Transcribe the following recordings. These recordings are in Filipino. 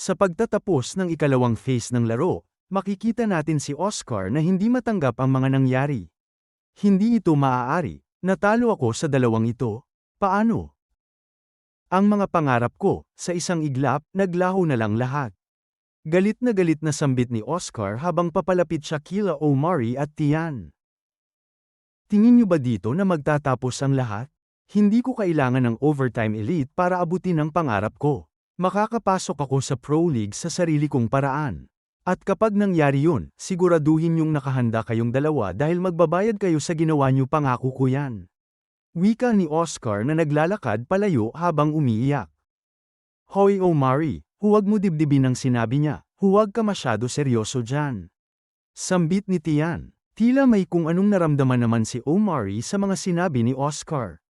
Sa pagtatapos ng ikalawang phase ng laro, makikita natin si Oscar na hindi matanggap ang mga nangyari. Hindi ito maaari. Natalo ako sa dalawang ito. Paano? Ang mga pangarap ko, sa isang iglap, naglaho na lang lahat. Galit na sambit ni Oscar habang papalapit siya kila Omari at Tian. Tingin niyo ba dito na magtatapos ang lahat? Hindi ko kailangan ng overtime elite para abutin ang pangarap ko. Makakapasok ako sa Pro League sa sarili kong paraan. At kapag nangyari yun, siguraduhin niyong nakahanda kayong dalawa dahil magbabayad kayo sa ginawa niyo, pangako ko yan. Wika ni Oscar na naglalakad palayo habang umiiyak. Hoy Omari, huwag mo dibdibin ang sinabi niya, huwag ka masyado seryoso dyan. Sambit ni Tian. Tila may kung anong naramdaman naman si Omari sa mga sinabi ni Oscar.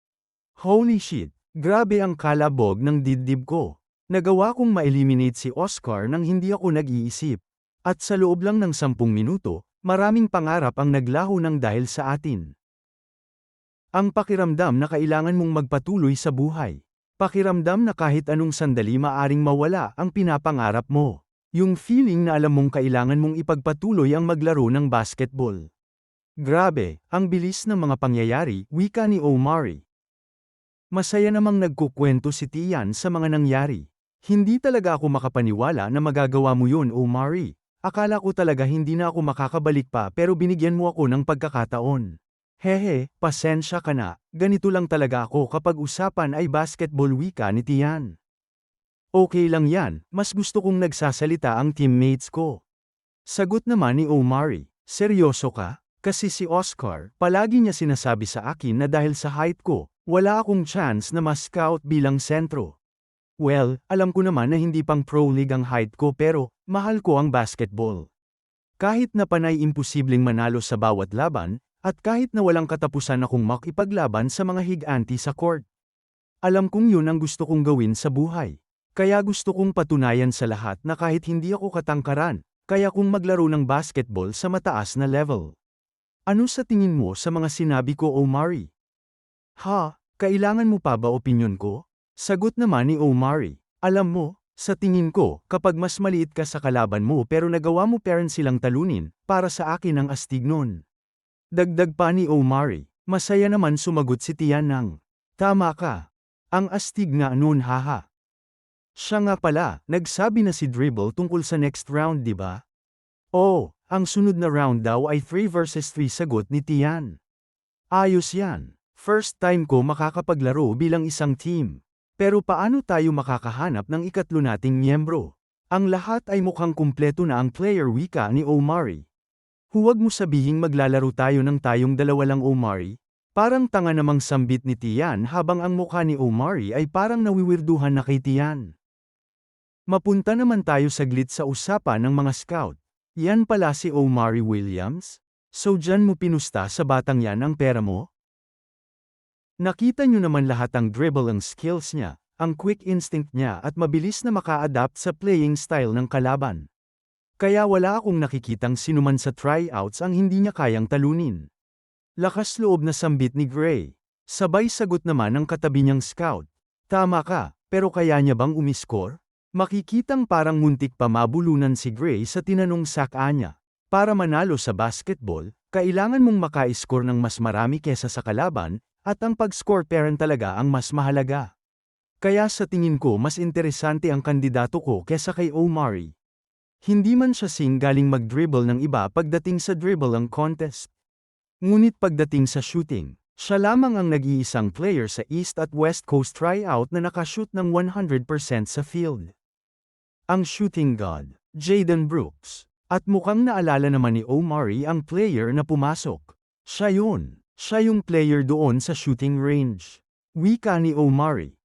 Holy shit, grabe ang kalabog ng dibdib ko. Nagawa kong ma-eliminate si Oscar nang hindi ako nag-iisip. At sa loob lang ng 10 minuto, maraming pangarap ang naglaho ng dahil sa atin. Ang pakiramdam na kailangan mong magpatuloy sa buhay. Pakiramdam na kahit anong sandali maaring mawala ang pinapangarap mo. Yung feeling na alam mong kailangan mong ipagpatuloy ang maglaro ng basketball. Grabe, ang bilis ng mga pangyayari, wika ni Omari. Masaya namang nagkukwento si Tian sa mga nangyari. Hindi talaga ako makapaniwala na magagawa mo yun, Omari. Akala ko talaga hindi na ako makakabalik pa, pero binigyan mo ako ng pagkakataon. Hehe, pasensya ka na, ganito lang talaga ako kapag usapan ay basketball, wika ni Tian. Okay lang yan, mas gusto kong nagsasalita ang teammates ko. Sagot naman ni Omari, seryoso ka? Kasi si Oscar, palagi niya sinasabi sa akin na dahil sa height ko, wala akong chance na ma-scout bilang sentro. Well, alam ko naman na hindi pang pro league ang height ko, pero mahal ko ang basketball. Kahit na panay imposibleng manalo sa bawat laban, at kahit na walang katapusan akong makipaglaban sa mga higanti sa court. Alam kong yun ang gusto kong gawin sa buhay. Kaya gusto kong patunayan sa lahat na kahit hindi ako katangkaran, kaya kong maglaro ng basketball sa mataas na level. Ano sa tingin mo sa mga sinabi ko, Omari? Ha, kailangan mo pa ba opinyon ko? Sagot naman ni Omari, alam mo, sa tingin ko, kapag mas maliit ka sa kalaban mo pero nagawa mo parang silang talunin, para sa akin ang astig nun. Dagdag pa ni Omari, masaya naman sumagot si Tian ng, tama ka. Ang astig nga nun, haha. Siya nga pala, nagsabi na si Dribble tungkol sa next round, di ba? Oo, ang sunod na round daw ay 3 versus 3, sagot ni Tian. Ayos yan. First time ko makakapaglaro bilang isang team. Pero paano tayo makakahanap ng ikatlo nating miyembro? Ang lahat ay mukhang kumpleto na ang player, wika ni Omari. Huwag mo sabihing maglalaro tayo ng tayong dalawa lang, Omari. Parang tanga namang sambit ni Tian habang ang mukha ni Omari ay parang nawiwirduhan na kay Tian. Mapunta naman tayo saglit sa usapan ng mga scout. Yan pala si Omari Williams? So dyan mo pinusta sa batang yan ang pera mo? Nakita nyo naman lahat ang dribble, ang skills niya, ang quick instinct niya at mabilis na maka-adapt sa playing style ng kalaban. Kaya wala akong nakikitang sinuman sa tryouts ang hindi niya kayang talunin. Lakas loob na sambit ni Gray. Sabay sagot naman ng katabi niyang scout. Tama ka, pero kaya niya bang umiscore? Makikitang parang muntik pa mabulunan si Gray sa tinanong saka niya. Para manalo sa basketball, kailangan mong maka-score ng mas marami kesa sa kalaban, at ang pag-score parent talaga ang mas mahalaga. Kaya sa tingin ko mas interesante ang kandidato ko kesa kay Omari. Hindi man siya galing mag-dribble ng iba pagdating sa dribble ang contest. Ngunit pagdating sa shooting, siya lamang ang nag-iisang player sa East at West Coast tryout na nakashoot ng 100% sa field. Ang shooting god, Jaden Brooks. At mukhang naalala naman ni Omari ang player na pumasok. Siya yun. Siya yung player doon sa shooting range. Wika ni Omari.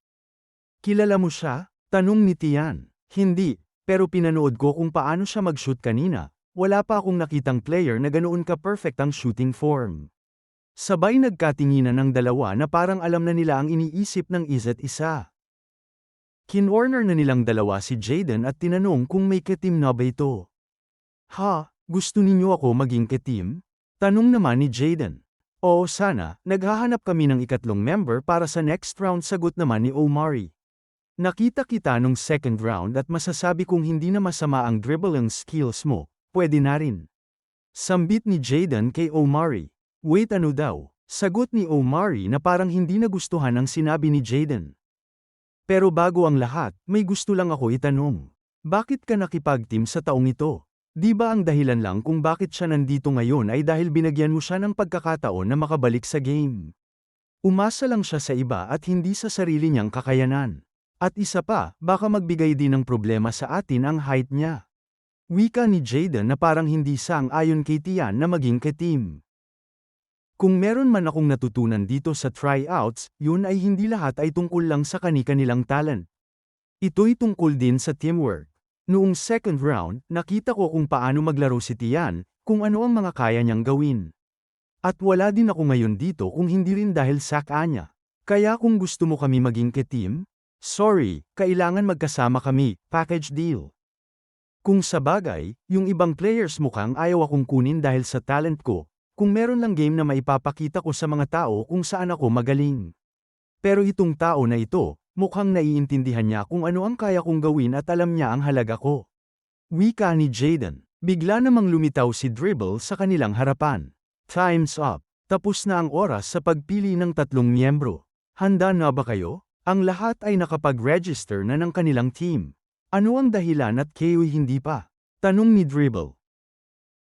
Kilala mo siya? Tanong ni Tian. Hindi, pero pinanood ko kung paano siya mag-shoot kanina. Wala pa akong nakitang player na ganoon ka-perfect ang shooting form. Sabay nagkatinginan ng dalawa na parang alam na nila ang iniisip ng isa't isa. Kinorner na nilang dalawa si Jaden at tinanong kung may ka-team na ba ito. Ha, gusto ninyo ako maging ka-team? Tanong naman ni Jaden. Oo sana, naghahanap kami ng ikatlong member para sa next round, sagot naman ni Omari. Nakita kita nung second round at masasabi kong hindi na masama ang dribbling skills mo, pwede na rin. Sambit ni Jaden kay Omari. Wait, ano daw? Sagot ni Omari na parang hindi nagustuhan ang sinabi ni Jaden. Pero bago ang lahat, may gusto lang ako itanong. Bakit ka nakipag-team sa taong ito? Di ba ang dahilan lang kung bakit siya nandito ngayon ay dahil binagyan mo siya ng pagkakataon na makabalik sa game? Umasa lang siya sa iba at hindi sa sarili niyang kakayanan. At isa pa, baka magbigay din ng problema sa atin ang height niya. Wika ni Jaden na parang hindi sang-ayon kay Tian na maging ka-team. Kung meron man akong natutunan dito sa tryouts, yun ay hindi lahat ay tungkol lang sa kani-kanilang talent. Ito'y tungkol din sa teamwork. Noong second round, nakita ko kung paano maglaro si Tian, kung ano ang mga kaya niyang gawin. At wala din ako ngayon dito kung hindi rin dahil sa kanya. Kaya kung gusto mo kami maging ka-team, sorry, kailangan magkasama kami, package deal. Kung sa bagay, yung ibang players mukhang ayaw akong kunin dahil sa talent ko, kung meron lang game na maipapakita ko sa mga tao kung saan ako magaling. Pero itong tao na ito, mukhang naiintindihan niya kung ano ang kaya kong gawin at alam niya ang halaga ko. Wika ni Jaden. Bigla namang lumitaw si Dribble sa kanilang harapan. Time's up. Tapos na ang oras sa pagpili ng 3 miyembro. Handa na ba kayo? Ang lahat ay nakapag-register na ng kanilang team. Ano ang dahilan at kayo'y hindi pa? Tanong ni Dribble.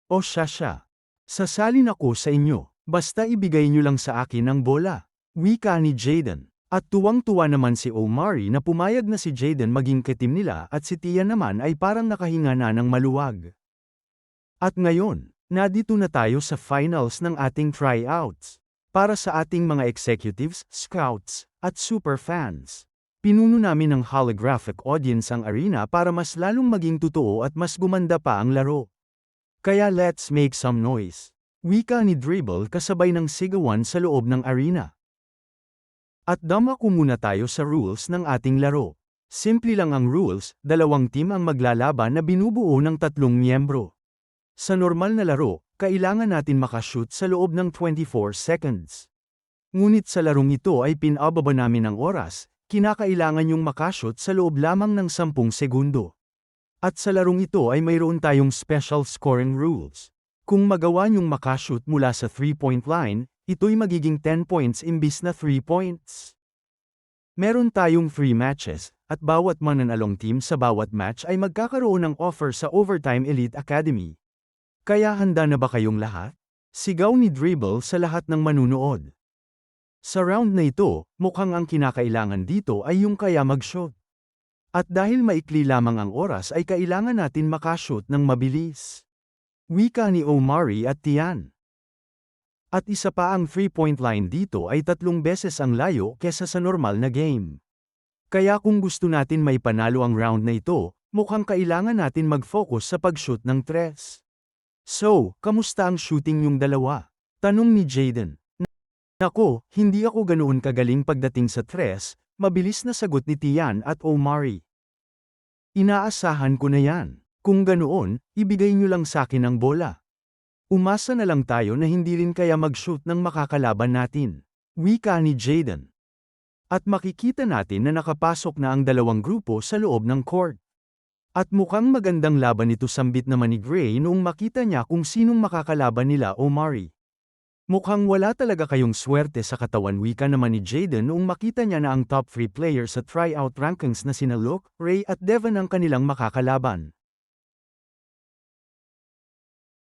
O siya. Sasalin ako sa inyo. Basta ibigay niyo lang sa akin ang bola. Wika ni Jaden. At tuwang-tuwa naman si Omari na pumayag na si Jaden maging ka-team nila at si Tian naman ay parang nakahinga na ng maluwag. At ngayon, nadito na tayo sa finals ng ating tryouts. Para sa ating mga executives, scouts, at super fans. Pinuno namin ng holographic audience ang arena para mas lalong maging totoo at mas gumanda pa ang laro. Kaya let's make some noise. Wika ni Dribble kasabay ng sigawan sa loob ng arena. At dumako muna tayo sa rules ng ating laro. Simple lang ang rules, 2 team ang maglalaban na binubuo ng 3 miyembro. Sa normal na laro, kailangan natin makashoot sa loob ng 24 seconds. Ngunit sa larong ito ay pinababa namin ang oras, kinakailangan yung makashoot sa loob lamang ng 10 segundo. At sa larong ito ay mayroon tayong special scoring rules. Kung magawa niyong makashoot mula sa 3-point line, ito'y magiging 10 points imbis na 3 points. Meron tayong 3 matches, at bawat mananalong team sa bawat match ay magkakaroon ng offer sa Overtime Elite Academy. Kaya handa na ba kayong lahat? Sigaw ni Dribble sa lahat ng manunood. Sa round na ito, mukhang ang kinakailangan dito ay yung kaya mag-shoot. At dahil maikli lamang ang oras ay kailangan natin makashoot ng mabilis. Wika ni Omari at Tian. At isa pa ang 3-point line dito ay 3 beses ang layo kesa sa normal na game. Kaya kung gusto natin may panalo ang round na ito, mukhang kailangan natin mag-focus sa pag-shoot ng 3. So, kamusta ang shooting yung dalawa? Tanong ni Jaden. Nako, hindi ako ganoon kagaling pagdating sa 3, mabilis na sagot ni Tian at Omari. Inaasahan ko na yan. Kung ganoon, ibigay niyo lang sa akin ang bola. Umasa na lang tayo na hindi rin kaya mag-shoot ng makakalaban natin. Wika ni Jaden. At makikita natin na nakapasok na ang 2 grupo sa loob ng court. At mukhang magandang laban ito sambit naman ni Gray noong makita niya kung sinong makakalaban nila Omari. Mukhang wala talaga kayong swerte sa katawan wika naman ni Jaden noong makita niya na ang top 3 players sa tryout rankings na sina Luke, Ray at Devon ang kanilang makakalaban.